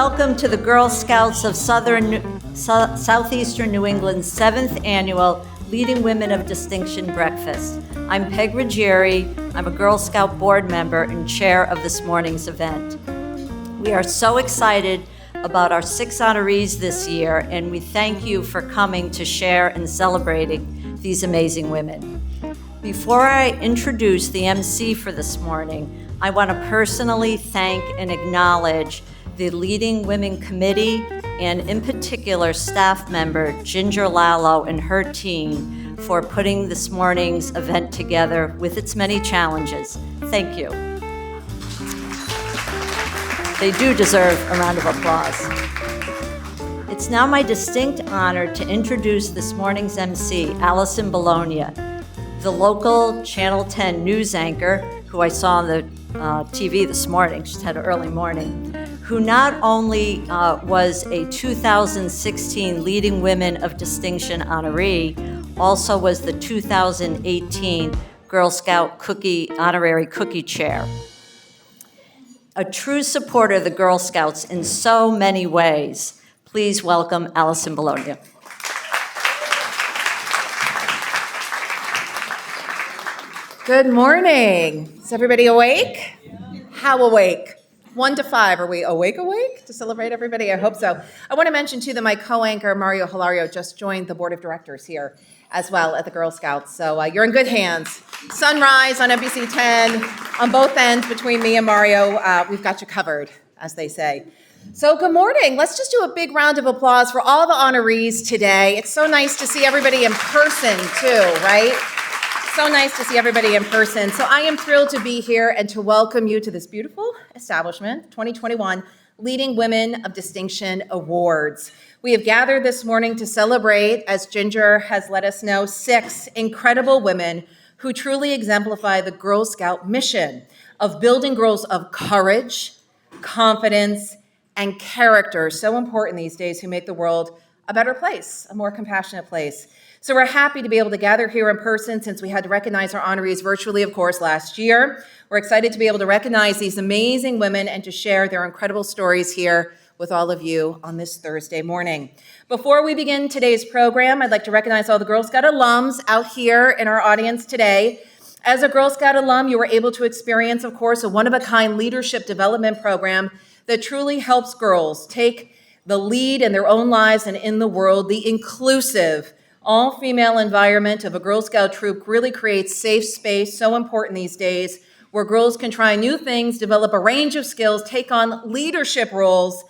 welcome to the Girl Scouts of Southeastern New England's 7th annual Leading Women of Distinction Breakfast. I'm Peg Ruggieri. I'm a Girl Scout board member and chair of this morning's event. We are so excited about our 6 honorees this year, and we thank you for coming to share and celebrating these amazing women. Before I introduce the MC for this morning, I want to personally thank and acknowledge the Leading Women Committee and in particular staff member Ginger Lallo and her team for putting this morning's event together with its many challenges. Thank you. They do deserve a round of applause. It's now my distinct honor to introduce this morning's MC, Allison Bologna, the local Channel 10 news anchor who I saw on the TV this morning. She's had an early morning, who not only was a 2016 Leading Women of Distinction honoree, also was the 2018 Girl Scout Honorary Cookie Chair. A true supporter of the Girl Scouts in so many ways. Please welcome Allison Bologna. Good morning. Is everybody awake? How awake? 1 to 5. Are we awake to celebrate everybody? I hope so. I want to mention, too, that my co-anchor, Mario Hilario, just joined the board of directors here as well at the Girl Scouts. So you're in good hands. Sunrise on NBC 10. On both ends between me and Mario, we've got you covered, as they say. So good morning. Let's just do a big round of applause for all the honorees today. It's so nice to see everybody in person, too, right? So nice to see everybody in person. So I am thrilled to be here and to welcome you to this beautiful establishment, 2021 Leading Women of Distinction Awards. We have gathered this morning to celebrate, as Ginger has let us know, 6 incredible women who truly exemplify the Girl Scout mission of building girls of courage, confidence, and character, so important these days, who make the world a better place, a more compassionate place. So we're happy to be able to gather here in person since we had to recognize our honorees virtually, of course, last year. We're excited to be able to recognize these amazing women and to share their incredible stories here with all of you on this Thursday morning. Before we begin today's program, I'd like to recognize all the Girl Scout alums out here in our audience today. As a Girl Scout alum, you were able to experience, of course, a one-of-a-kind leadership development program that truly helps girls take the lead in their own lives and in the world. The inclusive, all-female environment of a Girl Scout troop really creates safe space, so important these days, where girls can try new things, develop a range of skills, take on leadership roles,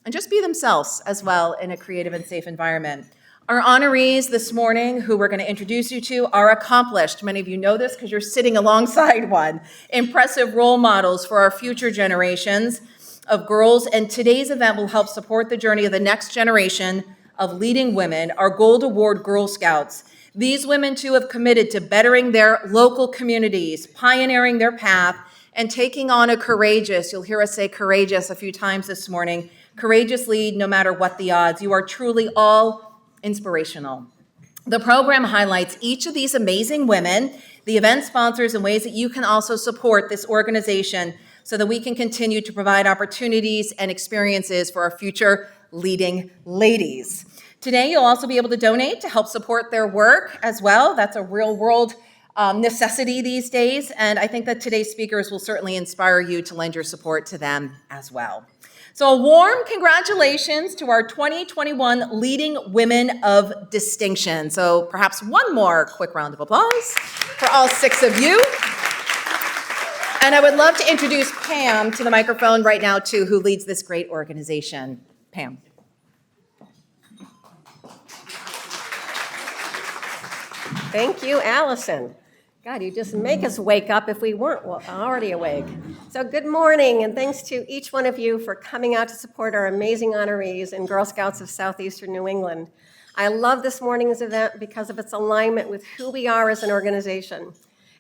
and just be themselves as well in a creative and safe environment. Our honorees this morning, who we're going to introduce you to, are accomplished. Many of you know this because you're sitting alongside one. Impressive role models for our future generations of girls, and today's event will help support the journey of the next generation of leading women, our Gold Award Girl Scouts. These women, too, have committed to bettering their local communities, pioneering their path, and taking on a courageous, you'll hear us say courageous a few times this morning, courageous lead no matter what the odds. You are truly all inspirational. The program highlights each of these amazing women, the event sponsors, and ways that you can also support this organization so that we can continue to provide opportunities and experiences for our future leading ladies. Today, you'll also be able to donate to help support their work as well. That's a real world necessity these days, and I think that today's speakers will certainly inspire you to lend your support to them as well. So a warm congratulations to our 2021 Leading Women of Distinction. So perhaps one more quick round of applause for all 6 of you. And I would love to introduce Pam to the microphone right now, too, who leads this great organization. Pam. Thank you, Allison. God, you just make us wake up if we weren't already awake. So good morning, and thanks to each one of you for coming out to support our amazing honorees and Girl Scouts of Southeastern New England. I love this morning's event because of its alignment with who we are as an organization.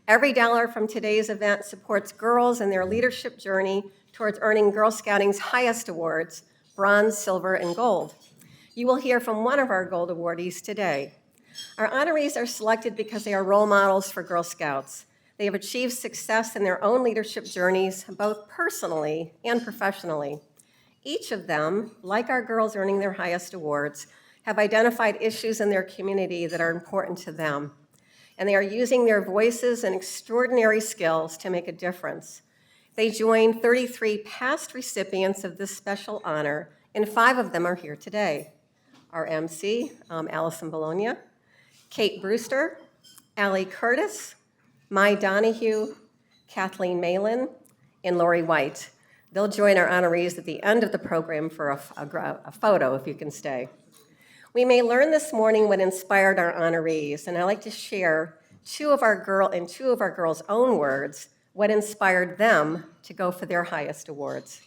Every dollar from today's event supports girls in their leadership journey towards earning Girl Scouting's highest awards, bronze, silver, and gold. You will hear from one of our gold awardees today. Our honorees are selected because they are role models for Girl Scouts. They have achieved success in their own leadership journeys, both personally and professionally. Each of them, like our girls earning their highest awards, have identified issues in their community that are important to them, and they are using their voices and extraordinary skills to make a difference. They joined 33 past recipients of this special honor, and 5 of them are here today. Our MC, Allison Bologna, Kate Brewster, Allie Curtis, Mai Donahue, Kathleen Malin, and Lori White. They'll join our honorees at the end of the program for a photo, if you can stay. We may learn this morning what inspired our honorees, and I'd like to share two of our girls' own words, what inspired them to go for their highest awards.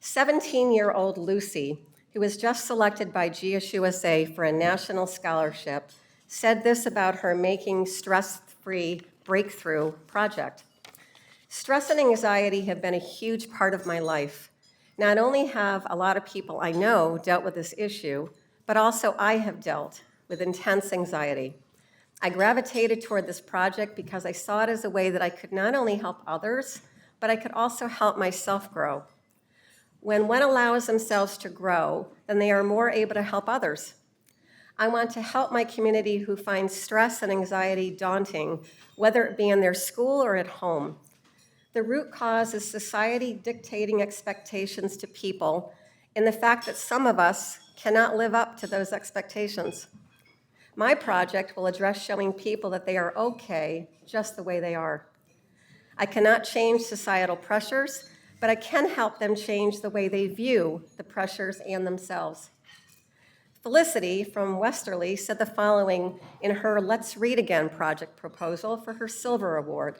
17-year-old Lucy, who was just selected by GSUSA for a national scholarship, said this about her Making Stress-Free Breakthrough project. Stress and anxiety have been a huge part of my life. Not only have a lot of people I know dealt with this issue, but also I have dealt with intense anxiety. I gravitated toward this project because I saw it as a way that I could not only help others, but I could also help myself grow. When one allows themselves to grow, then they are more able to help others. I want to help my community who find stress and anxiety daunting, whether it be in their school or at home. The root cause is society dictating expectations to people and the fact that some of us cannot live up to those expectations. My project will address showing people that they are okay just the way they are. I cannot change societal pressures, but I can help them change the way they view the pressures and themselves. Felicity from Westerly said the following in her Let's Read Again project proposal for her Silver Award.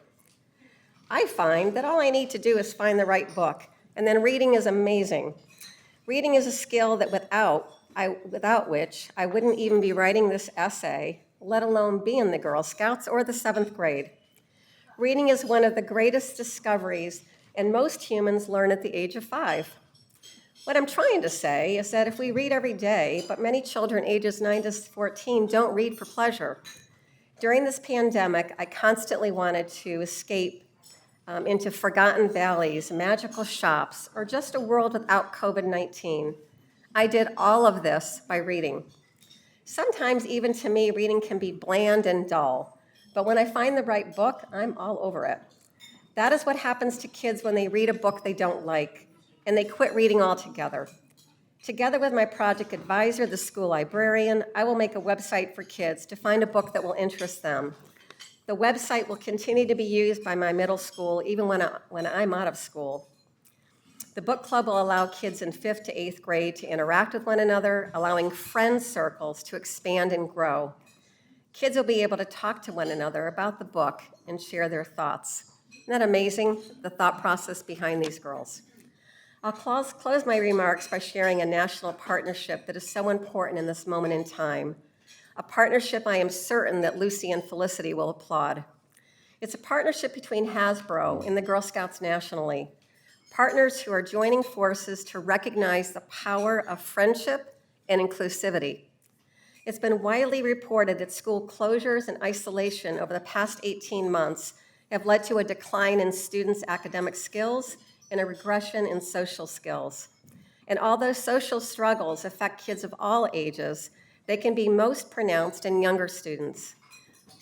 I find that all I need to do is find the right book, and then reading is amazing. Reading is a skill that without which I wouldn't even be writing this essay, let alone be in the Girl Scouts or the 7th grade. Reading is one of the greatest discoveries, and most humans learn at the age of 5. What I'm trying to say is that if we read every day, but many children ages 9 to 14 don't read for pleasure. During this pandemic, I constantly wanted to escape into forgotten valleys, magical shops, or just a world without COVID-19. I did all of this by reading. Sometimes, even to me, reading can be bland and dull, but when I find the right book, I'm all over it. That is what happens to kids when they read a book they don't like, and they quit reading altogether. Together with my project advisor, the school librarian, I will make a website for kids to find a book that will interest them. The website will continue to be used by my middle school even when I'm out of school. The book club will allow kids in 5th to 8th grade to interact with one another, allowing friend circles to expand and grow. Kids will be able to talk to one another about the book and share their thoughts. Isn't that amazing, the thought process behind these girls? I'll close my remarks by sharing a national partnership that is so important in this moment in time, a partnership I am certain that Lucy and Felicity will applaud. It's a partnership between Hasbro and the Girl Scouts nationally, partners who are joining forces to recognize the power of friendship and inclusivity. It's been widely reported that school closures and isolation over the past 18 months have led to a decline in students' academic skills and a regression in social skills. And although social struggles affect kids of all ages, they can be most pronounced in younger students.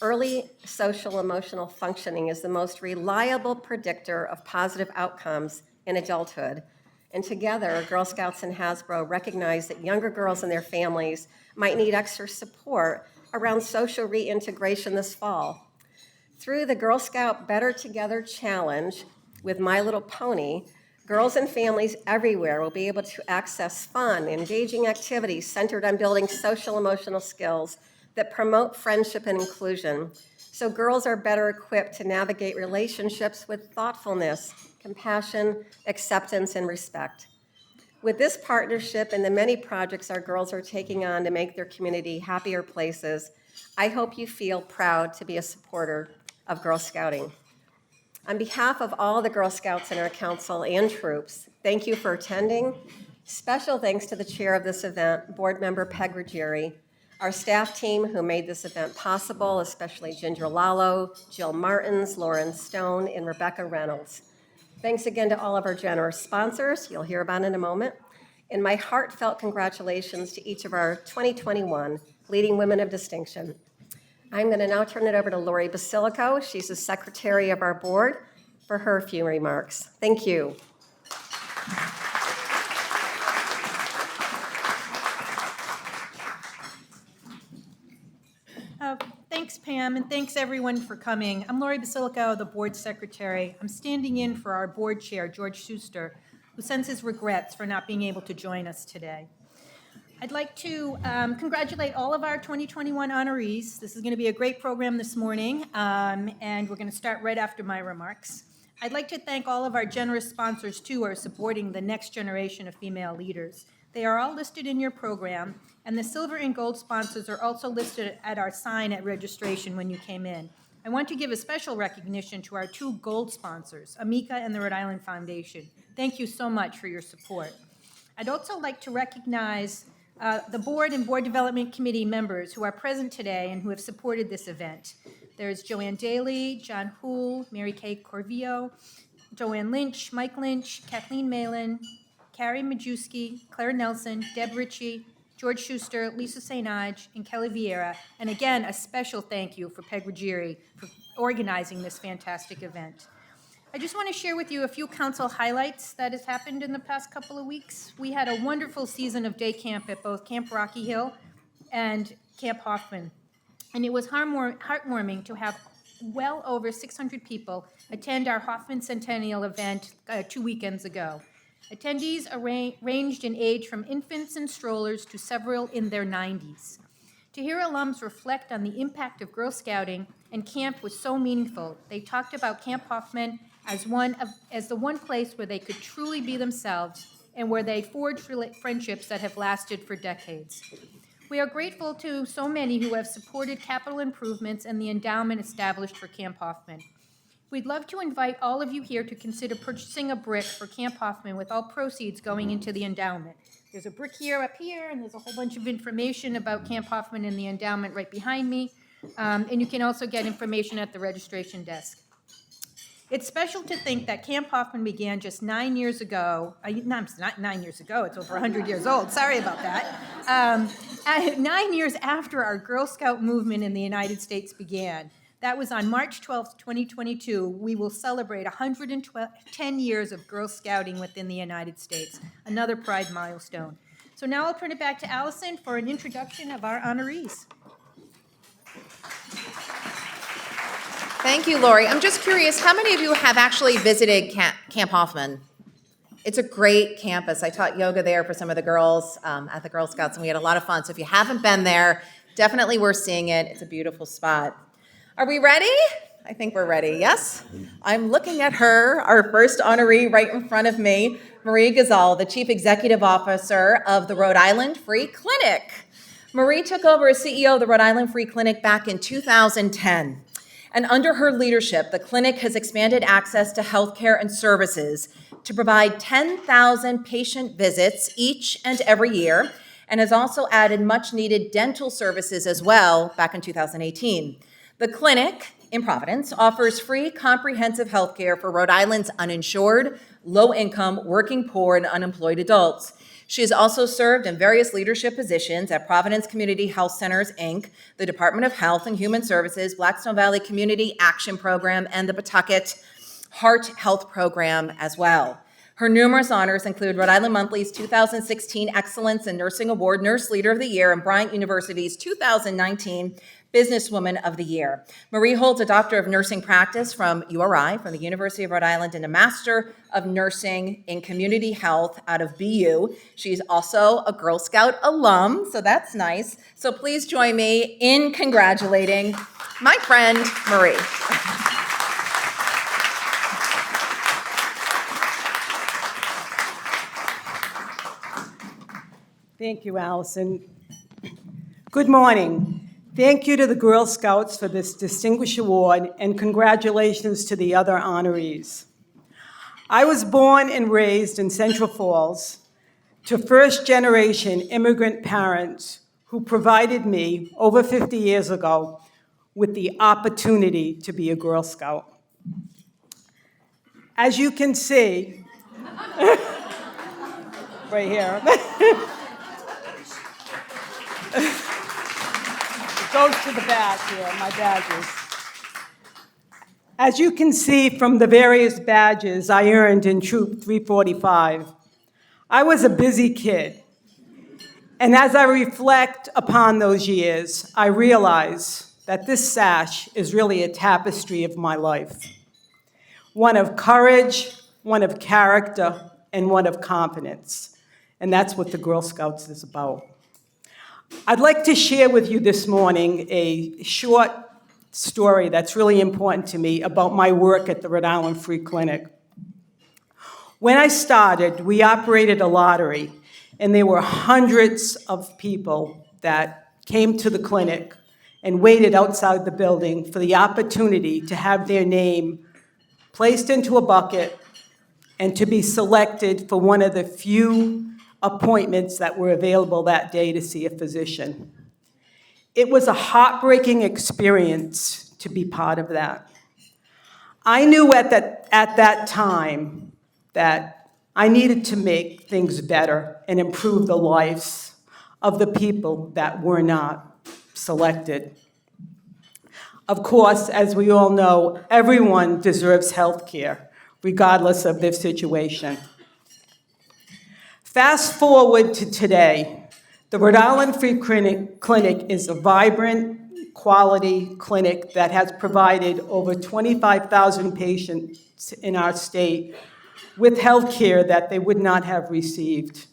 Early social emotional functioning is the most reliable predictor of positive outcomes in adulthood. And together, Girl Scouts and Hasbro recognize that younger girls and their families might need extra support around social reintegration this fall. Through the Girl Scout Better Together Challenge with My Little Pony, girls and families everywhere will be able to access fun, engaging activities centered on building social emotional skills that promote friendship and inclusion, so girls are better equipped to navigate relationships with thoughtfulness, compassion, acceptance, and respect. With this partnership and the many projects our girls are taking on to make their community happier places, I hope you feel proud to be a supporter of Girl Scouting. On behalf of all the Girl Scouts in our council and troops, thank you for attending. Special thanks to the chair of this event, board member Peg Ruggieri, our staff team who made this event possible, especially Ginger Lalo, Jill Martins, Lauren Stone, and Rebecca Reynolds. Thanks again to all of our generous sponsors, you'll hear about in a moment, and my heartfelt congratulations to each of our 2021 Leading Women of Distinction. I'm going to now turn it over to Laurie Basilico. She's the secretary of our board for her few remarks. Thank you. Thanks, Pam, and thanks everyone for coming. I'm Laurie Basilico, the board secretary. I'm standing in for our board chair, George Schuster, who sends his regrets for not being able to join us today. I'd like to congratulate all of our 2021 honorees. This is going to be a great program this morning, and we're going to start right after my remarks. I'd like to thank all of our generous sponsors, too, who are supporting the next generation of female leaders. They are all listed in your program, and the silver and gold sponsors are also listed at our sign at registration when you came in. I want to give a special recognition to our two gold sponsors, Amica and the Rhode Island Foundation. Thank you so much for your support. I'd also like to recognize the board and board development committee members who are present today and who have supported this event. There's Joanne Daly, John Houle, Mary Kay Corvillo, Joanne Lynch, Mike Lynch, Kathleen Malin, Carrie Majewski, Claire Nelson, Deb Ritchie, George Schuster, Lisa St. Ange, and Kelly Vieira. And again, a special thank you for Peg Ruggieri for organizing this fantastic event. I just want to share with you a few council highlights that has happened in the past couple of weeks. We had a wonderful season of day camp at both Camp Rocky Hill and Camp Hoffman. And it was heartwarming to have well over 600 people attend our Hoffman Centennial event 2 weekends ago. Attendees ranged in age from infants and strollers to several in their 90s. To hear alums reflect on the impact of Girl Scouting and camp was so meaningful. They talked about Camp Hoffman as the one place where they could truly be themselves and where they forged friendships that have lasted for decades. We are grateful to so many who have supported capital improvements and the endowment established for Camp Hoffman. We'd love to invite all of you here to consider purchasing a brick for Camp Hoffman with all proceeds going into the endowment. There's a brick up here, and there's a whole bunch of information about Camp Hoffman and the endowment right behind me. And you can also get information at the registration desk. It's special to think that Camp Hoffman began just 9 years ago. No, it's not 9 years ago. It's over 100 years old. Sorry about that. 9 years after our Girl Scout movement in the United States began. That was on March 12th, 2022. We will celebrate 110 years of Girl Scouting within the United States, another Pride milestone. So now I'll turn it back to Allison for an introduction of our honorees. Thank you, Laurie. I'm just curious, how many of you have actually visited Camp Hoffman? It's a great campus. I taught yoga there for some of the girls at the Girl Scouts, and we had a lot of fun. So if you haven't been there, definitely worth seeing it. It's a beautiful spot. Are we ready? I think we're ready, yes? I'm looking at her, our first honoree right in front of me, Marie Gazelle, the Chief Executive Officer of the Rhode Island Free Clinic. Marie took over as CEO of the Rhode Island Free Clinic back in 2010. And under her leadership, the clinic has expanded access to healthcare and services to provide 10,000 patient visits each and every year, and has also added much-needed dental services as well back in 2018. The clinic in Providence offers free comprehensive health care for Rhode Island's uninsured, low-income, working poor, and unemployed adults. She has also served in various leadership positions at Providence Community Health Centers, Inc., the Department of Health and Human Services, Blackstone Valley Community Action Program, and the Pawtucket Heart Health Program as well. Her numerous honors include Rhode Island Monthly's 2016 Excellence in Nursing Award, Nurse Leader of the Year, and Bryant University's 2019 Businesswoman of the Year. Marie holds a Doctor of Nursing Practice from URI, from the University of Rhode Island, and a Master of Nursing in Community Health out of BU. She's also a Girl Scout alum, so that's nice. So please join me in congratulating my friend, Marie. Thank you, Allison. Good morning. Thank you to the Girl Scouts for this distinguished award, and congratulations to the other honorees. I was born and raised in Central Falls to first-generation immigrant parents who provided me, over 50 years ago, with the opportunity to be a Girl Scout. As you can see, right here. It goes to the back here, my badges. As you can see from the various badges I earned in Troop 345, I was a busy kid. And as I reflect upon those years, I realize that this sash is really a tapestry of my life. One of courage, one of character, and one of confidence. And that's what the Girl Scouts is about. I'd like to share with you this morning a short story that's really important to me about my work at the Rhode Island Free Clinic. When I started, we operated a lottery, and there were hundreds of people that came to the clinic and waited outside the building for the opportunity to have their name placed into a bucket and to be selected for one of the few appointments that were available that day to see a physician. It was a heartbreaking experience to be part of that. I knew at that time that I needed to make things better and improve the lives of the people that were not selected. Of course, as we all know, everyone deserves health care, regardless of their situation. Fast forward to today, the Rhode Island Free Clinic is a vibrant, quality clinic that has provided over 25,000 patients in our state with health care that they would not have received.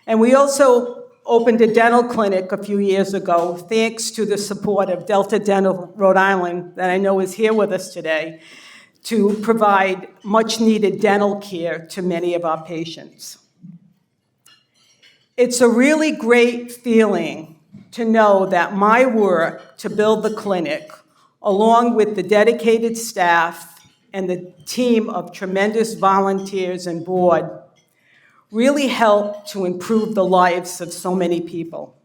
And we also opened a dental clinic a few years ago, thanks to the support of Delta Dental Rhode Island, that I know is here with us today, to provide much-needed dental care to many of our patients. It's a really great feeling to know that my work to build the clinic, along with the dedicated staff and the team of tremendous volunteers and board, really helped to improve the lives of so many people.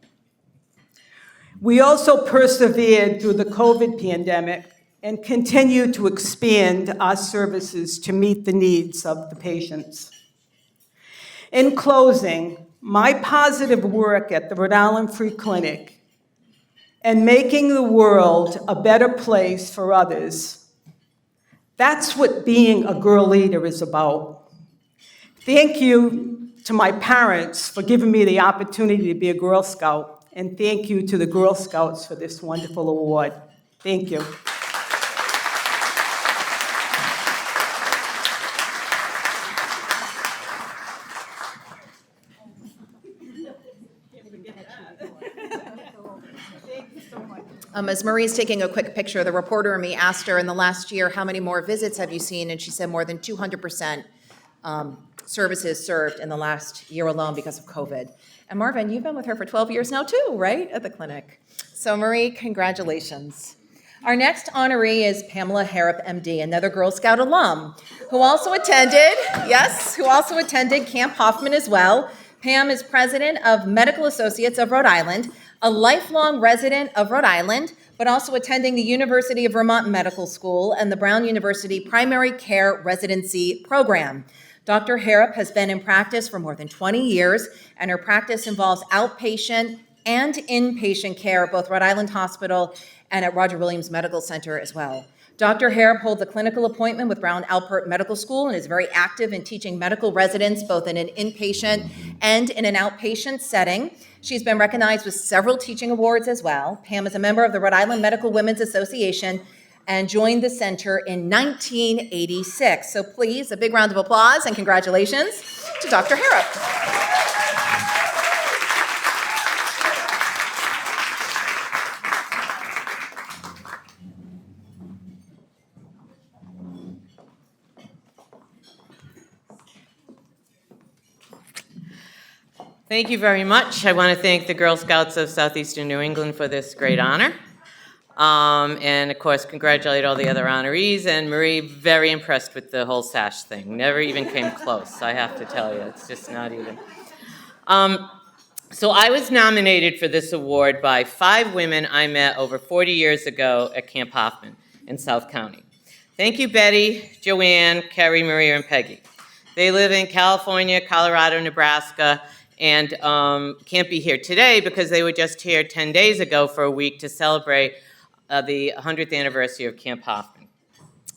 We also persevered through the COVID pandemic and continue to expand our services to meet the needs of the patients. In closing, my positive work at the Rhode Island Free Clinic and making the world a better place for others, that's what being a girl leader is about. Thank you to my parents for giving me the opportunity to be a Girl Scout, and thank you to the Girl Scouts for this wonderful award. Thank you. As Marie's taking a quick picture, the reporter and me asked her in the last year, how many more visits have you seen? And she said more than 200% services served in the last year alone because of COVID. And Marvin, you've been with her for 12 years now too, right, at the clinic? So Marie, congratulations. Our next honoree is Pamela Harrop Md, another Girl Scout alum, who also attended Camp Hoffman as well. Pam is president of Medical Associates of Rhode Island, a lifelong resident of Rhode Island, but also attending the University of Vermont Medical School and the Brown University Primary Care Residency Program. Dr. Harrop has been in practice for more than 20 years, and her practice involves outpatient and inpatient care at both Rhode Island Hospital and at Roger Williams Medical Center as well. Dr. Harrop holds a clinical appointment with Brown Alpert Medical School and is very active in teaching medical residents both in an inpatient and in an outpatient setting. She's been recognized with several teaching awards as well. Pam is a member of the Rhode Island Medical Women's Association and joined the center in 1986. So please, a big round of applause and congratulations to Dr. Harrop. Thank you very much. I want to thank the Girl Scouts of Southeastern New England for this great honor. And of course, congratulate all the other honorees. And Marie, very impressed with the whole sash thing. Never even came close, I have to tell you. It's just not even. So I was nominated for this award by 5 women I met over 40 years ago at Camp Hoffman in South County. Thank you, Betty, Joanne, Carrie, Maria, and Peggy. They live in California, Colorado, Nebraska, and can't be here today because they were just here 10 days ago for a week to celebrate the 100th anniversary of Camp Hoffman.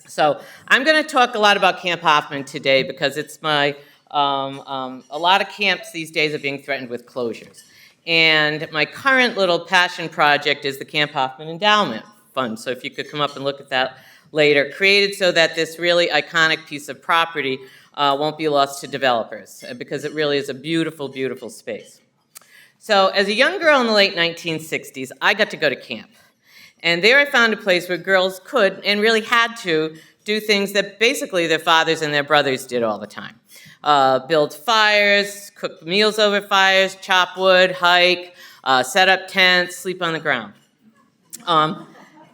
So I'm going to talk a lot about Camp Hoffman today because it's my, a lot of camps these days are being threatened with closures. And my current little passion project is the Camp Hoffman Endowment Fund. So if you could come up and look at that later, created so that this really iconic piece of property won't be lost to developers, because it really is a beautiful, beautiful space. So as a young girl in the late 1960s, I got to go to camp. And there I found a place where girls could, and really had to, do things that basically their fathers and their brothers did all the time. Build fires, cook meals over fires, chop wood, hike, set up tents, sleep on the ground.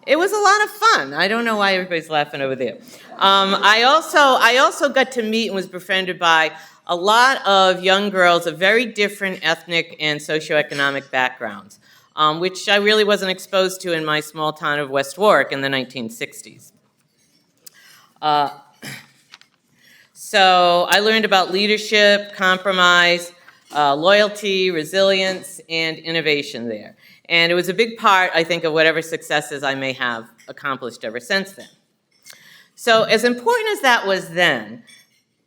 It was a lot of fun. I don't know why everybody's laughing over there. I also got to meet and was befriended by a lot of young girls of very different ethnic and socioeconomic backgrounds, which I really wasn't exposed to in my small town of West Warwick in the 1960s. So I learned about leadership, compromise, loyalty, resilience, and innovation there. And it was a big part, I think, of whatever successes I may have accomplished ever since then. So as important as that was then,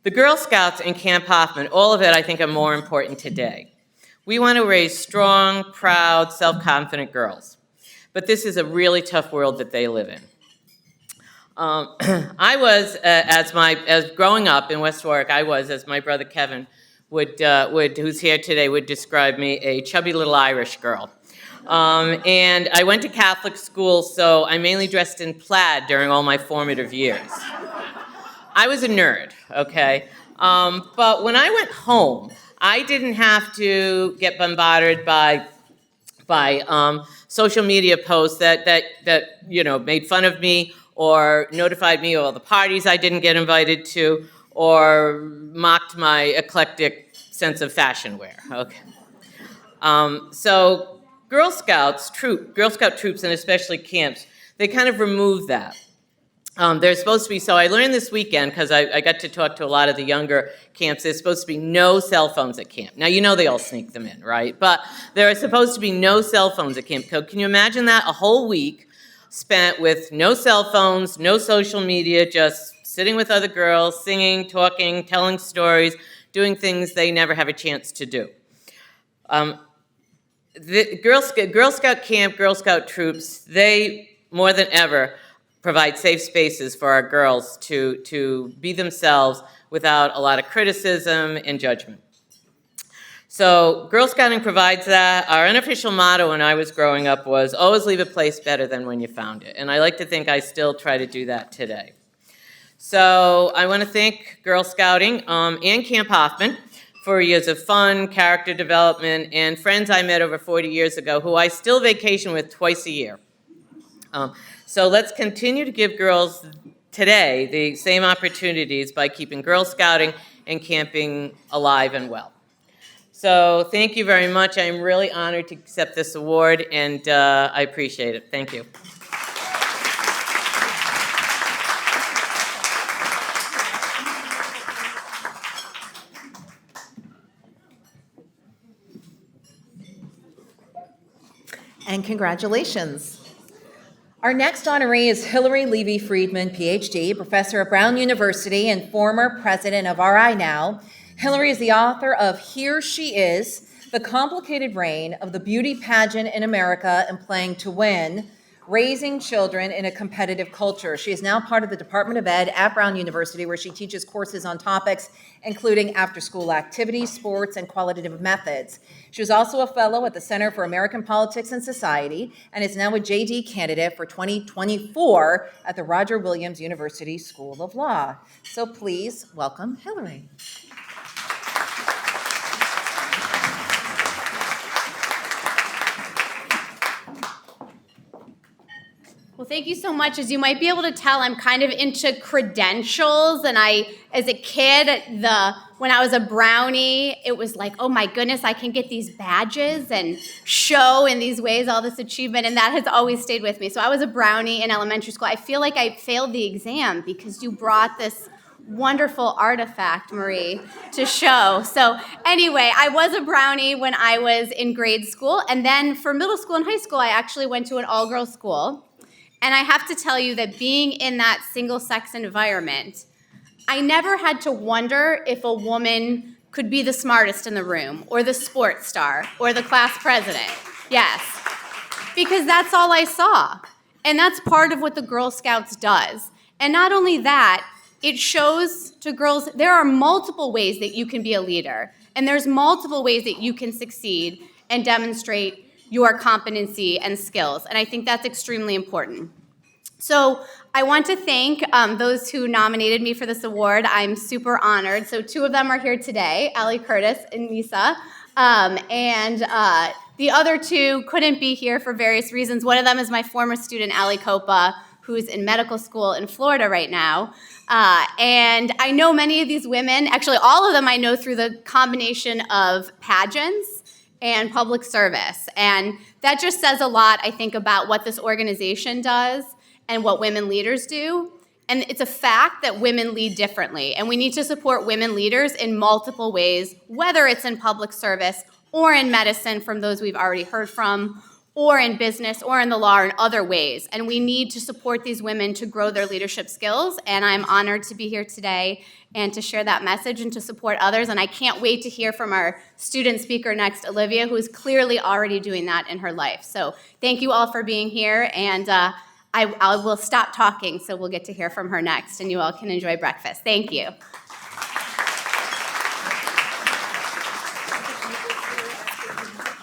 the Girl Scouts and Camp Hoffman, all of it, I think, are more important today. We want to raise strong, proud, self-confident girls. But this is a really tough world that they live in. I was, as growing up in West Warwick, I was, as my brother Kevin who's here today, would describe me, a chubby little Irish girl. And I went to Catholic school, so I mainly dressed in plaid during all my formative years. I was a nerd, okay? But when I went home, I didn't have to get bombarded by social media posts that you know, made fun of me or notified me of all the parties I didn't get invited to or mocked my eclectic sense of fashion wear, okay? So Girl Scout troops, and especially camps, they kind of remove that. There's supposed to be, so I learned this weekend, because I got to talk to a lot of the younger camps, there's supposed to be no cell phones at camp. Now, you know they all sneak them in, right? But there are supposed to be no cell phones at camp. Can you imagine that? A whole week spent with no cell phones, no social media, just sitting with other girls, singing, talking, telling stories, doing things they never have a chance to do. The Girl Scout camp, Girl Scout troops, they, more than ever, provide safe spaces for our girls to be themselves without a lot of criticism and judgment. So Girl Scouting provides that. Our unofficial motto when I was growing up was, always leave a place better than when you found it. And I like to think I still try to do that today. So I want to thank Girl Scouting and Camp Hoffman for years of fun, character development, and friends I met over 40 years ago who I still vacation with twice a year. So let's continue to give girls today the same opportunities by keeping Girl Scouting and camping alive and well. So thank you very much. I'm really honored to accept this award, and I appreciate it. Thank you. And congratulations. Our next honoree is Hilary Levy Friedman, PhD, professor at Brown University and former president of RI Now. Hilary is the author of Here She Is, The Complicated Reign of the Beauty Pageant in America and Playing to Win, Raising Children in a Competitive Culture. She is now part of the Department of Ed at Brown University, where she teaches courses on topics including after-school activities, sports, and qualitative methods. She was also a fellow at the Center for American Politics and Society and is now a JD candidate for 2024 at the Roger Williams University School of Law. So please welcome Hilary. Well, thank you so much. As you might be able to tell, I'm kind of into credentials, and as a kid, when I was a brownie, it was like, oh my goodness, I can get these badges and show in these ways all this achievement, and that has always stayed with me. So I was a brownie in elementary school. I feel like I failed the exam because you brought this wonderful artifact, Marie, to show. So anyway, I was a brownie when I was in grade school, and then for middle school and high school, I actually went to an all-girls school. And I have to tell you that being in that single-sex environment, I never had to wonder if a woman could be the smartest in the room, or the sports star, or the class president. Yes, because that's all I saw. And that's part of what the Girl Scouts does. And not only that, it shows to girls there are multiple ways that you can be a leader, and there's multiple ways that you can succeed and demonstrate your competency and skills. And I think that's extremely important. So I want to thank those who nominated me for this award. I'm super honored. So two of them are here today, Allie Curtis and Nisa. The other two couldn't be here for various reasons. One of them is my former student, Allie Copa, who's in medical school in Florida right now. And I know many of these women, actually all of them I know through the combination of pageants and public service. And that just says a lot, I think, about what this organization does and what women leaders do. And it's a fact that women lead differently. And we need to support women leaders in multiple ways, whether it's in public service or in medicine from those we've already heard from, or in business, or in the law, or in other ways. And we need to support these women to grow their leadership skills, and I'm honored to be here today and to share that message and to support others. And I can't wait to hear from our student speaker next, Olivia, who is clearly already doing that in her life. So thank you all for being here, and I will stop talking so we'll get to hear from her next, and you all can enjoy breakfast. Thank you.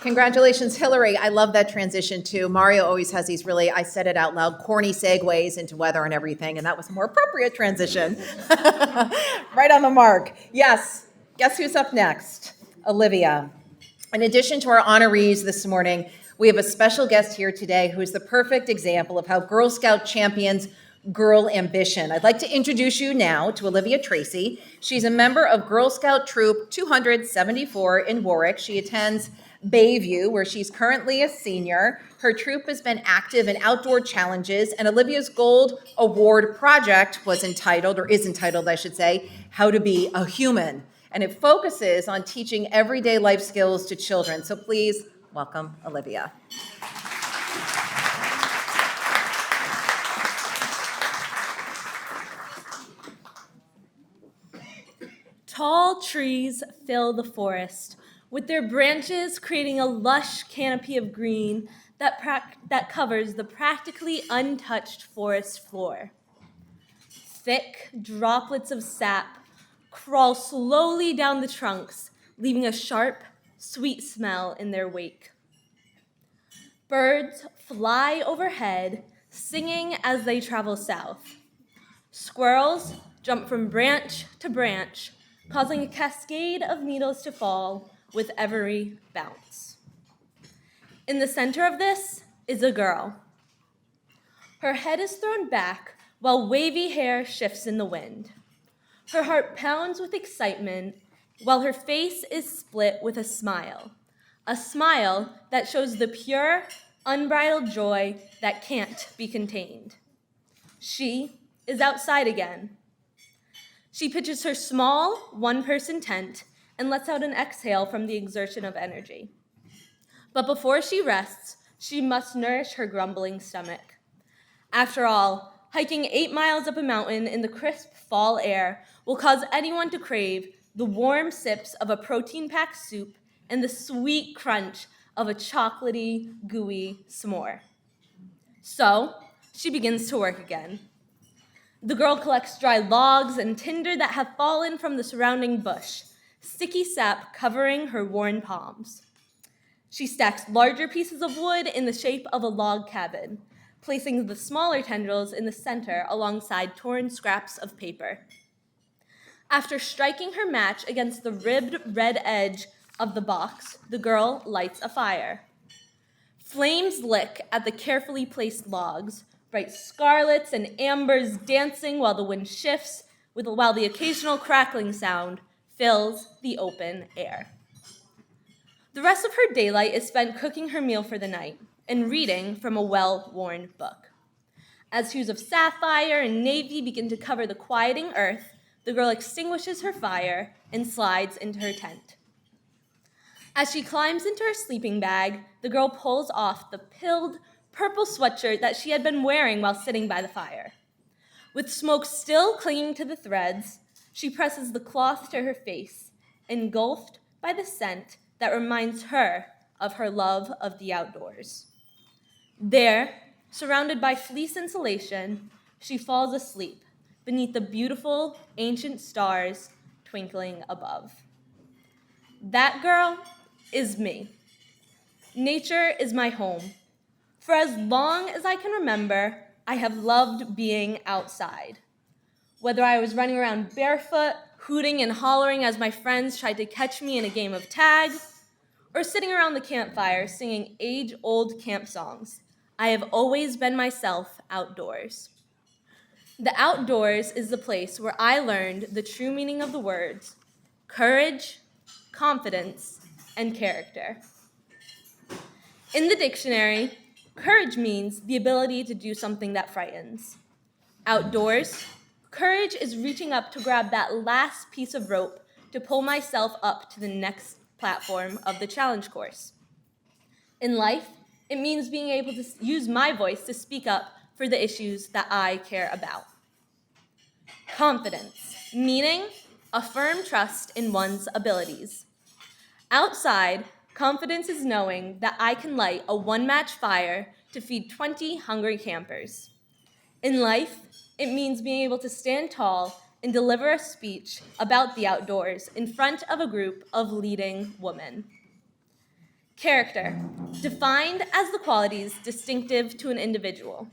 Congratulations, Hilary. I love that transition too. Mario always has these really, I said it out loud, corny segues into weather and everything, and that was a more appropriate transition. Right on the mark. Yes, guess who's up next? Olivia. In addition to our honorees this morning, we have a special guest here today who is the perfect example of how Girl Scout champions girl ambition. I'd like to introduce you now to Olivia Tracy. She's a member of Girl Scout Troop 274 in Warwick. She attends Bayview, where she's currently a senior. Her troop has been active in outdoor challenges, and Olivia's Gold Award project was entitled, or is entitled, I should say, How to Be a Human. And it focuses on teaching everyday life skills to children. So please welcome Olivia. Tall trees fill the forest, with their branches creating a lush canopy of green that covers the practically untouched forest floor. Thick droplets of sap crawl slowly down the trunks, leaving a sharp, sweet smell in their wake. Birds fly overhead, singing as they travel south. Squirrels jump from branch to branch, causing a cascade of needles to fall with every bounce. In the center of this is a girl. Her head is thrown back while wavy hair shifts in the wind. Her heart pounds with excitement while her face is split with a smile that shows the pure, unbridled joy that can't be contained. She is outside again. She pitches her small, one-person tent and lets out an exhale from the exertion of energy. But before she rests, she must nourish her grumbling stomach. After all, hiking 8 miles up a mountain in the crisp fall air will cause anyone to crave the warm sips of a protein-packed soup and the sweet crunch of a chocolatey, gooey s'more. So, she begins to work again. The girl collects dry logs and tinder that have fallen from the surrounding bush, sticky sap covering her worn palms. She stacks larger pieces of wood in the shape of a log cabin, placing the smaller tendrils in the center alongside torn scraps of paper. After striking her match against the ribbed red edge of the box, the girl lights a fire. Flames lick at the carefully placed logs, bright scarlets and ambers dancing while the wind shifts, while the occasional crackling sound fills the open air. The rest of her daylight is spent cooking her meal for the night and reading from a well-worn book. As hues of sapphire and navy begin to cover the quieting earth, the girl extinguishes her fire and slides into her tent. As she climbs into her sleeping bag, the girl pulls off the pilled purple sweatshirt that she had been wearing while sitting by the fire. With smoke still clinging to the threads, she presses the cloth to her face, engulfed by the scent that reminds her of her love of the outdoors. There, surrounded by fleece insulation, she falls asleep beneath the beautiful ancient stars twinkling above. That girl is me. Nature is my home. For as long as I can remember, I have loved being outside. Whether I was running around barefoot, hooting and hollering as my friends tried to catch me in a game of tag, or sitting around the campfire singing age-old camp songs, I have always been myself outdoors. The outdoors is the place where I learned the true meaning of the words courage, confidence, and character. In the dictionary, courage means the ability to do something that frightens. Outdoors, courage is reaching up to grab that last piece of rope to pull myself up to the next platform of the challenge course. In life, it means being able to use my voice to speak up for the issues that I care about. Confidence, meaning a firm trust in one's abilities. Outside, confidence is knowing that I can light a one-match fire to feed 20 hungry campers. In life, it means being able to stand tall and deliver a speech about the outdoors in front of a group of leading women. Character, defined as the qualities distinctive to an individual.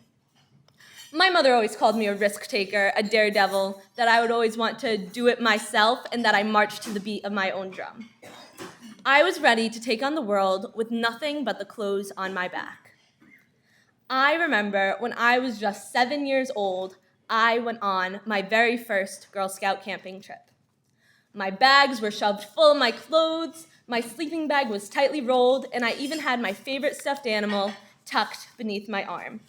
My mother always called me a risk taker, a daredevil, that I would always want to do it myself, and that I marched to the beat of my own drum. I was ready to take on the world with nothing but the clothes on my back. I remember when I was just 7 years old, I went on my very first Girl Scout camping trip. My bags were shoved full of my clothes, my sleeping bag was tightly rolled, and I even had my favorite stuffed animal tucked beneath my arm.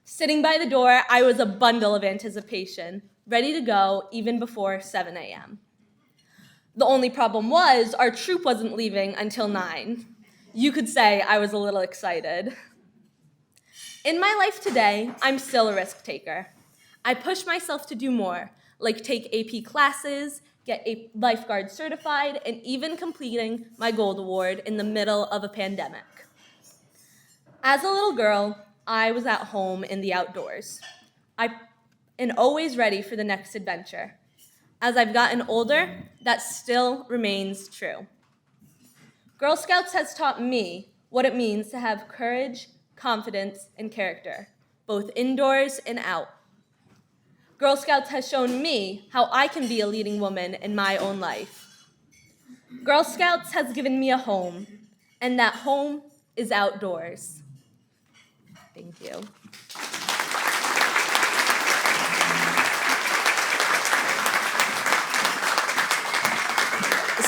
Sitting by the door, I was a bundle of anticipation, ready to go even before 7 a.m. The only problem was our troop wasn't leaving until 9. You could say I was a little excited. In my life today, I'm still a risk taker. I push myself to do more, like take AP classes, get a lifeguard certified, and even completing my Gold Award in the middle of a pandemic. As a little girl, I was at home in the outdoors, and always ready for the next adventure. As I've gotten older, that still remains true. Girl Scouts has taught me what it means to have courage, confidence, and character, both indoors and out. Girl Scouts has shown me how I can be a leading woman in my own life. Girl Scouts has given me a home, and that home is outdoors. Thank you.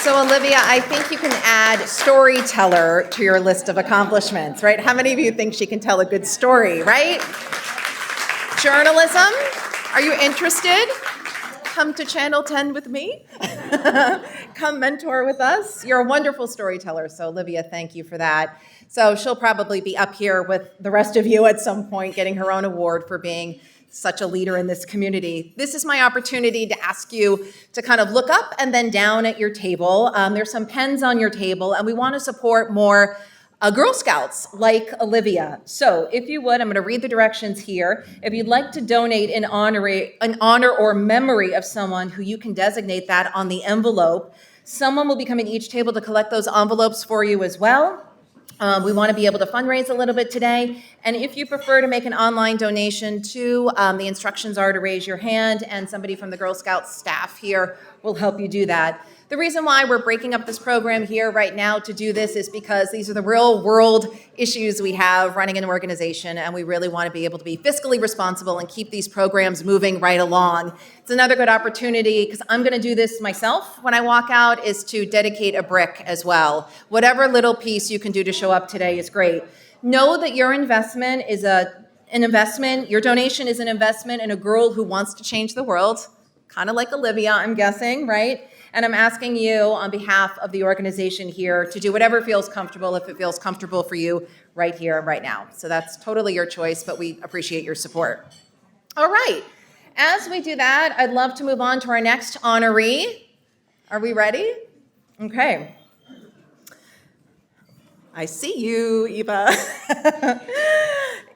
So Olivia, I think you can add storyteller to your list of accomplishments, right? How many of you think she can tell a good story, right? Journalism, are you interested? Come to Channel 10 with me. Come mentor with us. You're a wonderful storyteller, so Olivia, thank you for that. So she'll probably be up here with the rest of you at some point getting her own award for being such a leader in this community. This is my opportunity to ask you to kind of look up and then down at your table. There's some pens on your table, and we want to support more Girl Scouts like Olivia. So if you would, I'm going to read the directions here. If you'd like to donate in honor or memory of someone who you can designate that on the envelope, someone will be coming to each table to collect those envelopes for you as well. We want to be able to fundraise a little bit today. And if you prefer to make an online donation too, the instructions are to raise your hand, and somebody from the Girl Scouts staff here will help you do that. The reason why we're breaking up this program here right now to do this is because these are the real world issues we have running an organization, and we really want to be able to be fiscally responsible and keep these programs moving right along. It's another good opportunity, because I'm going to do this myself when I walk out, is to dedicate a brick as well. Whatever little piece you can do to show up today is great. Know that your investment is an investment, your donation is an investment in a girl who wants to change the world. kind of like Olivia, I'm guessing, right? And I'm asking you on behalf of the organization here to do whatever feels comfortable, if it feels comfortable for you right here and right now. So that's totally your choice, but we appreciate your support. All right. As we do that, I'd love to move on to our next honoree. Are we ready? Okay. I see you, Eva.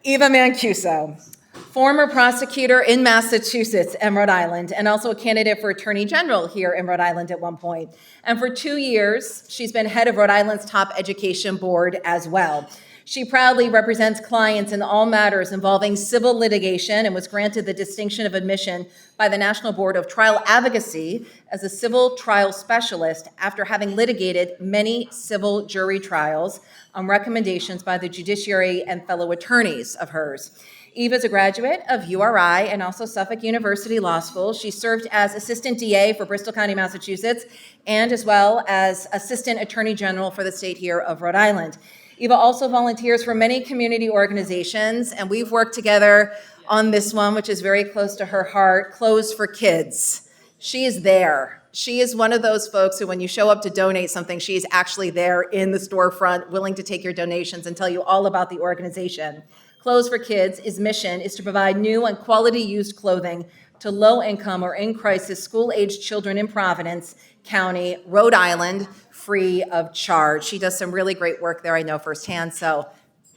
Eva Mancuso, former prosecutor in Massachusetts and Rhode Island, and also a candidate for Attorney General here in Rhode Island at one point. And for 2 years, she's been head of Rhode Island's top education board as well. She proudly represents clients in all matters involving civil litigation and was granted the distinction of admission by the National Board of Trial Advocacy as a civil trial specialist after having litigated many civil jury trials on recommendations by the judiciary and fellow attorneys of hers. Eva is a graduate of URI and also Suffolk University Law School. She served as Assistant DA for Bristol County, Massachusetts, and as well as Assistant Attorney General for the state here of Rhode Island. Eva also volunteers for many community organizations, and we've worked together on this one, which is very close to her heart, Clothes for Kids. She is there. She is one of those folks who, when you show up to donate something, she is actually there in the storefront, willing to take your donations and tell you all about the organization. Clothes for Kids' mission is to provide new and quality used clothing to low-income or in-crisis school-aged children in Providence County, Rhode Island, free of charge. She does some really great work there, I know firsthand. So,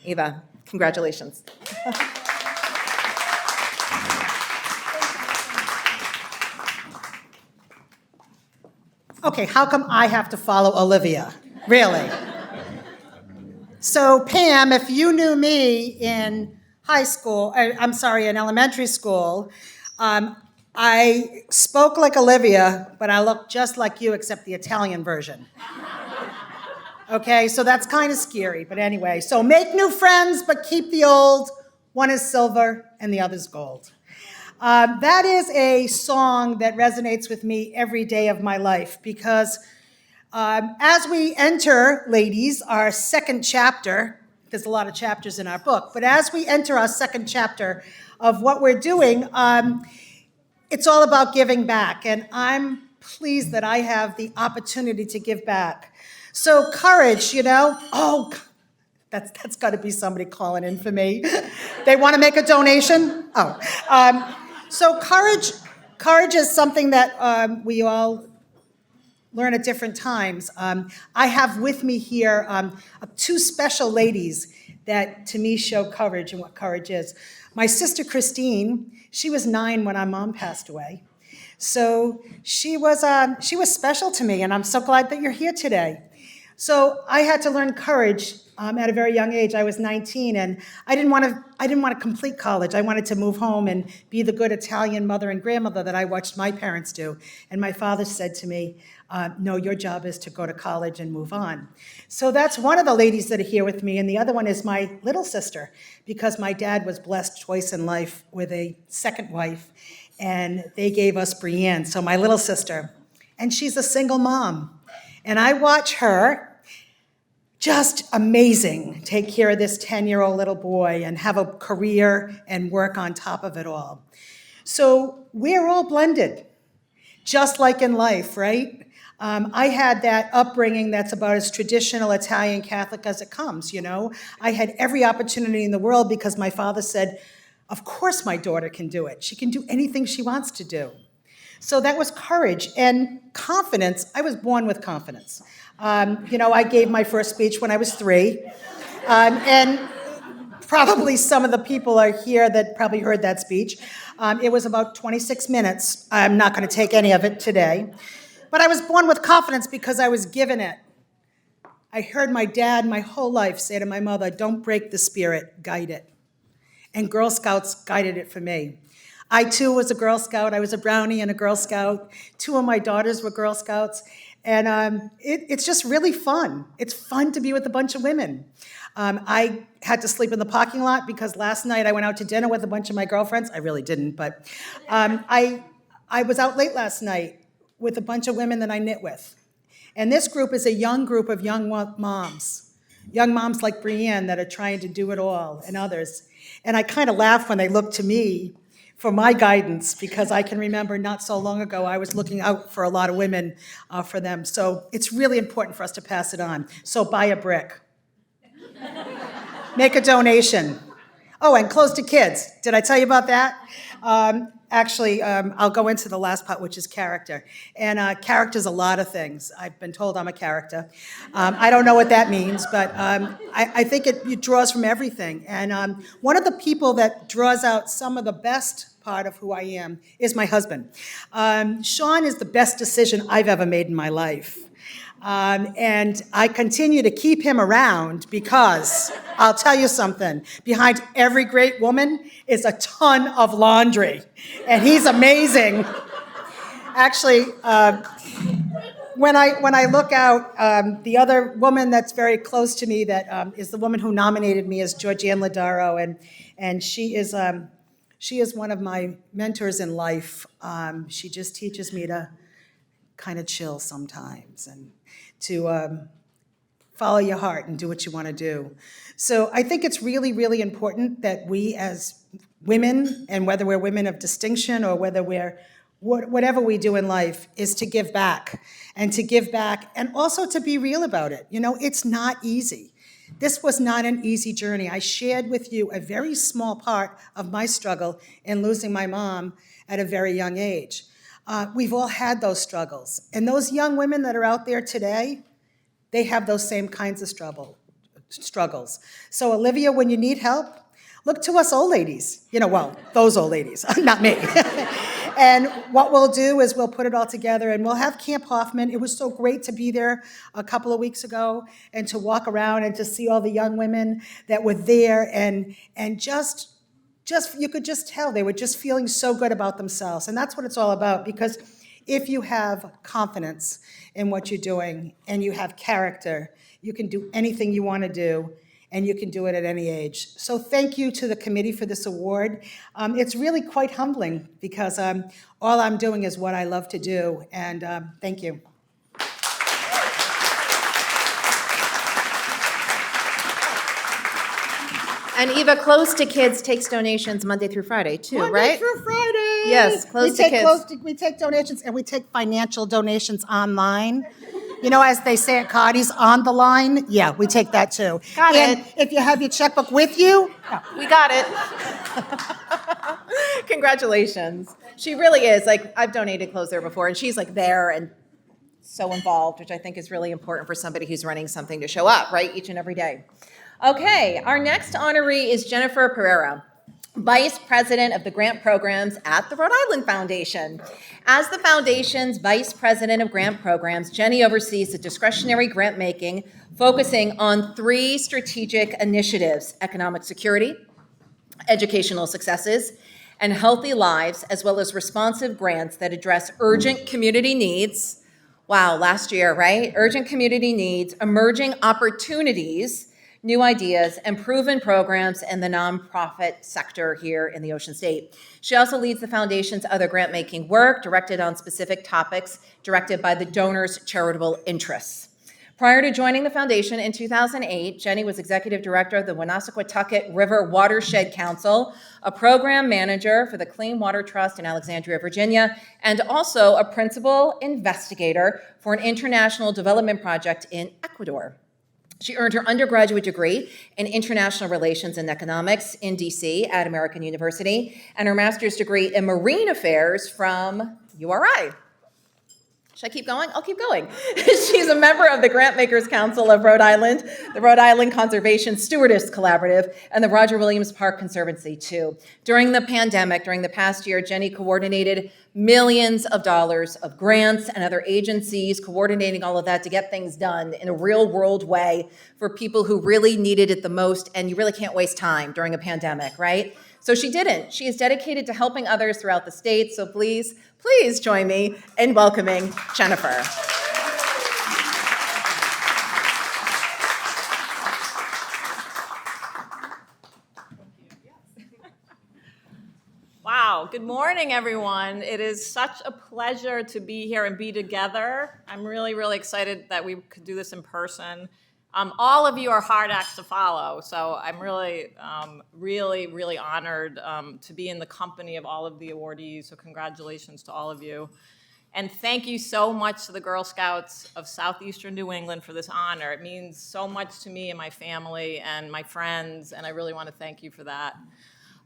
Eva, congratulations. Okay, how come I have to follow Olivia? Really? So, Pam, if you knew me in in elementary school, I spoke like Olivia, but I look just like you, except the Italian version. Okay, so that's kind of scary, but anyway. So make new friends, but keep the old. One is silver and the other's gold. That is a song that resonates with me every day of my life because as we enter, ladies, our second chapter, there's a lot of chapters in our book, but as we enter our second chapter of what we're doing, it's all about giving back, and I'm pleased that I have the opportunity to give back. So courage, that's got to be somebody calling in for me. They want to make a donation? So courage is something that we all learn at different times. I have with me here two special ladies that to me show courage and what courage is. My sister Christine, she was 9 when our mom passed away. So she was special to me, and I'm so glad that you're here today. So I had to learn courage at a very young age. I was 19, and I didn't want to complete college. I wanted to move home and be the good Italian mother and grandmother that I watched my parents do. And my father said to me, no, your job is to go to college and move on. So that's one of the ladies that are here with me, and the other one is my little sister, because my dad was blessed twice in life with a second wife, and they gave us Brienne, so my little sister. And she's a single mom. And I watch her, just amazing, take care of this 10-year-old little boy and have a career and work on top of it all. So we're all blended, just like in life, right? I had that upbringing that's about as traditional Italian Catholic as it comes, I had every opportunity in the world because my father said, of course my daughter can do it. She can do anything she wants to do. So that was courage and confidence. I was born with confidence. I gave my first speech when I was 3. And probably some of the people are here that probably heard that speech. It was about 26 minutes. I'm not going to take any of it today. But I was born with confidence because I was given it. I heard my dad my whole life say to my mother, don't break the spirit, guide it. And Girl Scouts guided it for me. I, too, was a Girl Scout. I was a Brownie and a Girl Scout. 2 of my daughters were Girl Scouts. And it's just really fun. It's fun to be with a bunch of women. I had to sleep in the parking lot because last night I went out to dinner with a bunch of my girlfriends. I really didn't, but I was out late last night with a bunch of women that I knit with. And this group is a young group of young moms like Brienne that are trying to do it all, and others. And I kind of laugh when they look to me for my guidance, because I can remember not so long ago, I was looking out for a lot of women for them. So it's really important for us to pass it on. So buy a brick. Make a donation. Oh, and close to kids. Did I tell you about that? Actually, I'll go into the last part, which is character. And character's a lot of things. I've been told I'm a character. I don't know what that means, but I think it draws from everything. And one of the people that draws out some of the best part of who I am is my husband. Sean is the best decision I've ever made in my life. And I continue to keep him around because, I'll tell you something, behind every great woman is a ton of laundry, and he's amazing. Actually, when I look out, the other woman that's very close to me that is the woman who nominated me is Georgianne Ladaro, and she is one of my mentors in life. She just teaches me to kind of chill sometimes and to follow your heart and do what you want to do. So I think it's really, really important that we as women, and whether we're women of distinction or whether we're whatever we do in life, is to give back and also to be real about it. You know, it's not easy. This was not an easy journey. I shared with you a very small part of my struggle in losing my mom at a very young age. We've all had those struggles. And those young women that are out there today, they have those same kinds of struggles. So Olivia, when you need help, look to us old ladies. You know, well, those old ladies, not me. And what we'll do is we'll put it all together, and we'll have Camp Hoffman. It was so great to be there a couple of weeks ago and to walk around and to see all the young women that were there, and just you could just tell they were just feeling so good about themselves. And that's what it's all about, because if you have confidence in what you're doing and you have character, you can do anything you want to do, and you can do it at any age. So thank you to the committee for this award. It's really quite humbling, because all I'm doing is what I love to do, and thank you. And Eva, Close to Kids takes donations Monday through Friday too, right? Monday through Friday. Yes, Close to Kids. We take donations, and we take financial donations online. You know, as they say at Cardi's, on the line. Yeah, we take that too. Got and it. If you have your checkbook with you, We got it. Congratulations. She really is. Like, I've donated clothes there before, and she's like there and so involved, which I think is really important for somebody who's running something to show up, right, each and every day. Okay, our next honoree is Jennifer Pereira, Vice President of the Grant Programs at the Rhode Island Foundation. As the Foundation's Vice President of Grant Programs, Jenny oversees the discretionary grant making, focusing on 3 strategic initiatives: economic security, educational successes, and healthy lives, as well as responsive grants that address urgent community needs. Wow, last year, right? Urgent community needs, emerging opportunities, new ideas, and proven programs in the nonprofit sector here in the Ocean State. She also leads the Foundation's other grant-making work directed on specific topics directed by the donors' charitable interests. Prior to joining the Foundation in 2008, Jenny was Executive Director of the Woonasquatucket River Watershed Council, a program manager for the Clean Water Trust in Alexandria, Virginia, and also a principal investigator for an international development project in Ecuador. She earned her undergraduate degree in international relations and economics in DC at American University, and her master's degree in marine affairs from URI. Should I keep going? I'll keep going. She's a member of the Grantmakers Council of Rhode Island, the Rhode Island Conservation Stewardess Collaborative, and the Roger Williams Park Conservancy, too. During the pandemic, during the past year, Jenny coordinated millions of dollars of grants and other agencies, coordinating all of that to get things done in a real-world way for people who really needed it the most, and you really can't waste time during a pandemic, right? So she didn't. She is dedicated to helping others throughout the state, so please join me in welcoming Jennifer. Wow, good morning, everyone. It is such a pleasure to be here and be together. I'm really, really excited that we could do this in person. All of you are hard acts to follow, so I'm really, really honored to be in the company of all of the awardees, so congratulations to all of you. And thank you so much to the Girl Scouts of Southeastern New England for this honor. It means so much to me and my family and my friends, and I really want to thank you for that.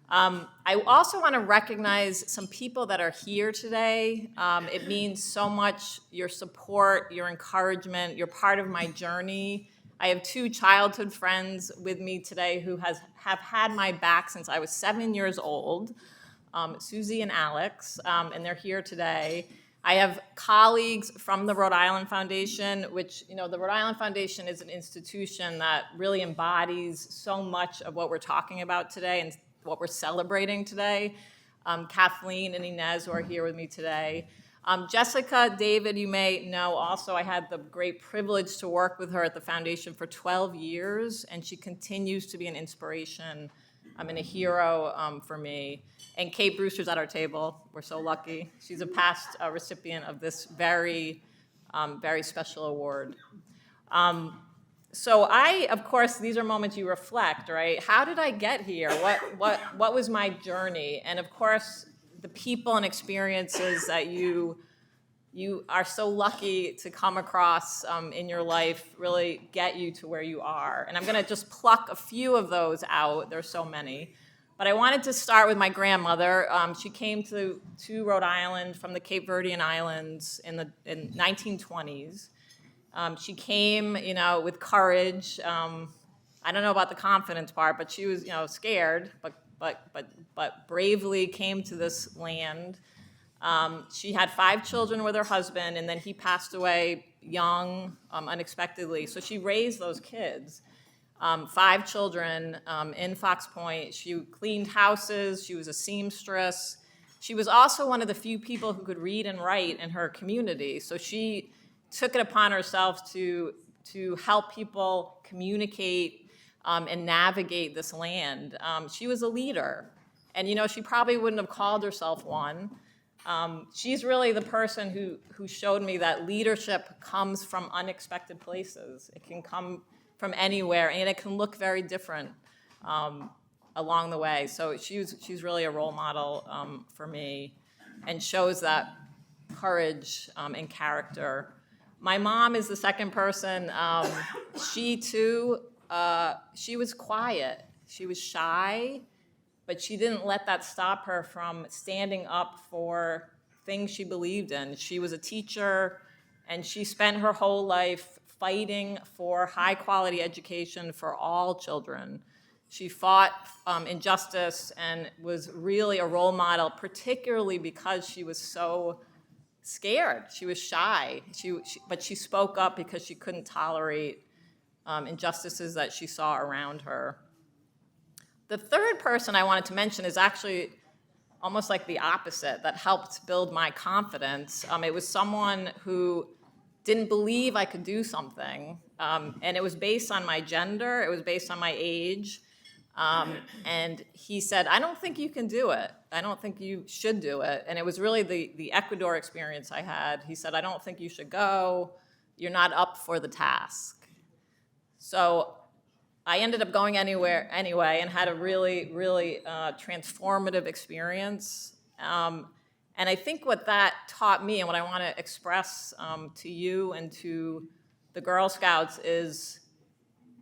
I also want to recognize some people that are here today. It means so much, your support, your encouragement, you're part of my journey. I have two childhood friends with me today who have had my back since I was 7 years old, Susie and Alex, and they're here today. I have colleagues from the Rhode Island Foundation, which, the Rhode Island Foundation is an institution that really embodies so much of what we're talking about today and what we're celebrating today. Kathleen and Inez, who are here with me today. Jessica, David, you may know also, I had the great privilege to work with her at the foundation for 12 years, and she continues to be an inspiration and a hero for me. And Kate Brewster's at our table. We're so lucky. She's a past recipient of this very, very special award. So of course, these are moments you reflect, right? How did I get here? What was my journey? And of course, the people and experiences that you are so lucky to come across in your life really get you to where you are. And I'm going to just pluck a few of those out. There's so many. But I wanted to start with my grandmother. She came to Rhode Island from the Cape Verdean Islands in 1920s. She came, with courage. I don't know about the confidence part, but she was, scared, but bravely came to this land. She had 5 children with her husband, and then he passed away young, unexpectedly. So she raised those kids, 5 children in Fox Point. She cleaned houses. She was a seamstress. She was also one of the few people who could read and write in her community. So she took it upon herself to help people communicate and navigate this land. She was a leader, and she probably wouldn't have called herself one. She's really the person who showed me that leadership comes from unexpected places. It can come from anywhere, and it can look very different along the way. So she's really a role model for me, and shows that courage and character. My mom is the second person. She too, she was quiet. She was shy, but she didn't let that stop her from standing up for things she believed in. She was a teacher, and she spent her whole life fighting for high-quality education for all children. She fought injustice and was really a role model, particularly because she was so scared. She was shy, but she spoke up because she couldn't tolerate injustices that she saw around her. The third person I wanted to mention is actually almost like the opposite, that helped build my confidence. It was someone who didn't believe I could do something, and it was based on my gender, it was based on my age, and he said, I don't think you can do it. I don't think you should do it. And it was really the Ecuador experience I had. He said, I don't think you should go. You're not up for the task. So I ended up going anyway and had a really, really transformative experience. And I think what that taught me and what I want to express to you and to the Girl Scouts is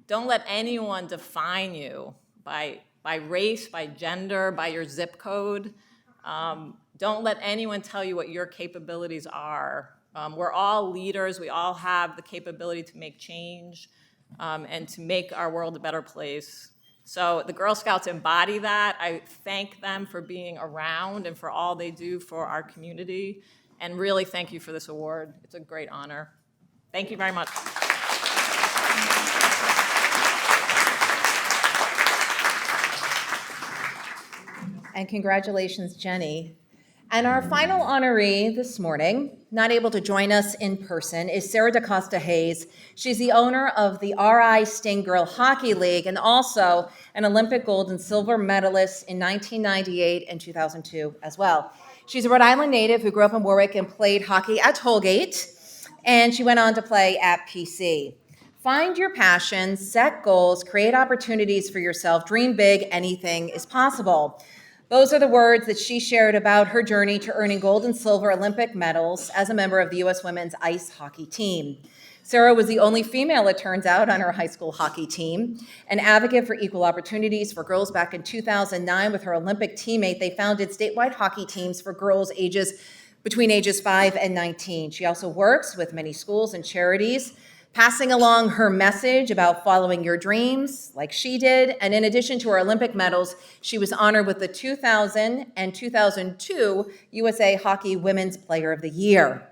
don't let anyone define you by race, by gender, by your zip code. Don't let anyone tell you what your capabilities are. We're all leaders. We all have the capability to make change and to make our world a better place. So the Girl Scouts embody that. I thank them for being around and for all they do for our community. And really thank you for this award. It's a great honor. Thank you very much. And congratulations, Jenny. And our final honoree this morning, not able to join us in person, is Sarah Decosta Hayes. She's the owner of the RI Sting Girl Hockey League and also an Olympic gold and silver medalist in 1998 and 2002 as well. She's a Rhode Island native who grew up in Warwick and played hockey at Tollgate, and she went on to play at PC. Find your passion, set goals, create opportunities for yourself, dream big, anything is possible. Those are the words that she shared about her journey to earning gold and silver Olympic medals as a member of the U.S. women's ice hockey team. Sarah was the only female, it turns out, on her high school hockey team. An advocate for equal opportunities for girls, back in 2009 with her Olympic teammate, they founded statewide hockey teams for girls between ages 5 and 19. She also works with many schools and charities, passing along her message about following your dreams like she did. And in addition to her Olympic medals, she was honored with the 2000 and 2002 USA Hockey Women's Player of the Year.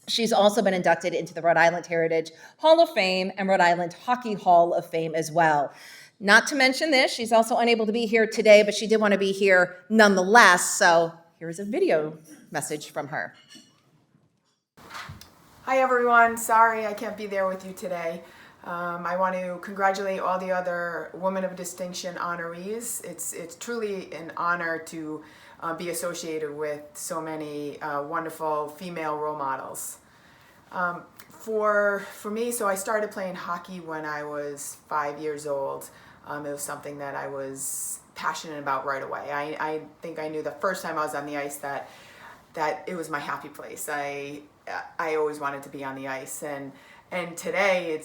She's also been inducted into the Rhode Island Heritage Hall of Fame and Rhode Island Hockey Hall of Fame as well. Not to mention this, she's also unable to be here today, but she did want to be here nonetheless. So here's a video message from her. Hi everyone, sorry I can't be there with you today. I want to congratulate all the other Women of Distinction honorees. It's truly an honor to be associated with so many wonderful female role models. For me, so I started playing hockey when I was 5 years old. It was something that I was passionate about right away. I think I knew the first time I was on the ice that it was my happy place. I always wanted to be on the ice, and today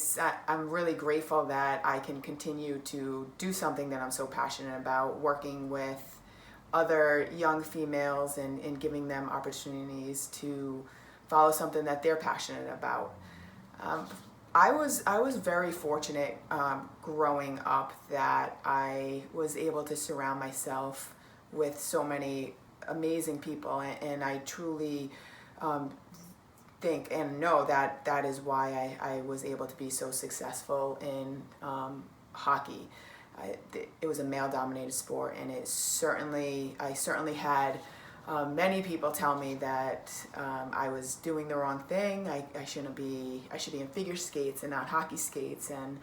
I'm really grateful that I can continue to do something that I'm so passionate about, working with other young females and giving them opportunities to follow something that they're passionate about. I was very fortunate growing up that I was able to surround myself with so many amazing people, and I truly think and know that is why I was able to be so successful in hockey. It was a male-dominated sport, and I certainly had many people tell me that I was doing the wrong thing. I should be in figure skates and not hockey skates, and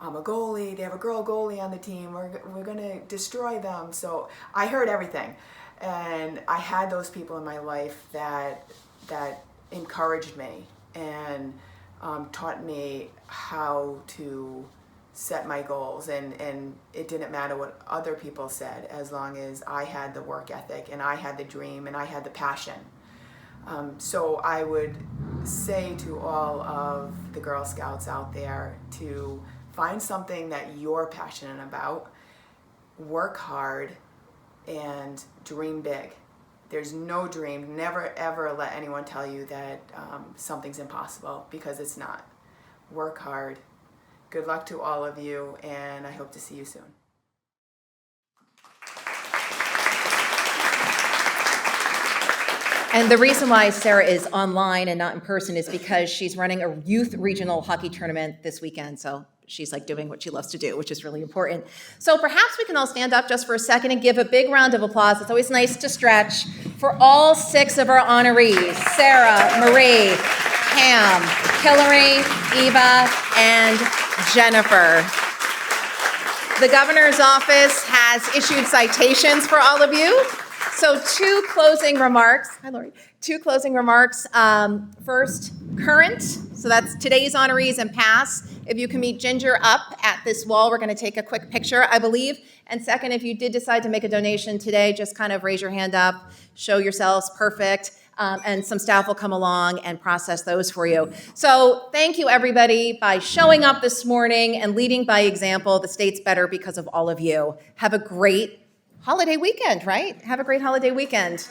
I'm a goalie. They have a girl goalie on the team. We're gonna destroy them. So I heard everything, and I had those people in my life that encouraged me and taught me how to set my goals, and it didn't matter what other people said as long as I had the work ethic and I had the dream and I had the passion. So I would say to all of the Girl Scouts out there to find something that you're passionate about, work hard, and dream big. There's no dream. Never ever let anyone tell you that something's impossible, because it's not. Work hard. Good luck to all of you, and I hope to see you soon. And the reason why Sarah is online and not in person is because she's running a youth regional hockey tournament this weekend. So she's like doing what she loves to do, which is really important. So perhaps we can all stand up just for a second and give a big round of applause. It's always nice to stretch for all 6 of our honorees: Sarah, Marie, Pam, Hilary, Eva, and Jennifer. The governor's office has issued citations for all of you. So 2 closing remarks. Hi, Laurie. 2 closing remarks. First, current. So that's today's honorees and past. If you can meet Ginger up at this wall, we're going to take a quick picture, I believe. And second, if you did decide to make a donation today, just kind of raise your hand up, show yourselves perfect, and some staff will come along and process those for you. So thank you, everybody, by showing up this morning and leading by example. The state's better because of all of you. Have a great holiday weekend, right? Have a great holiday weekend.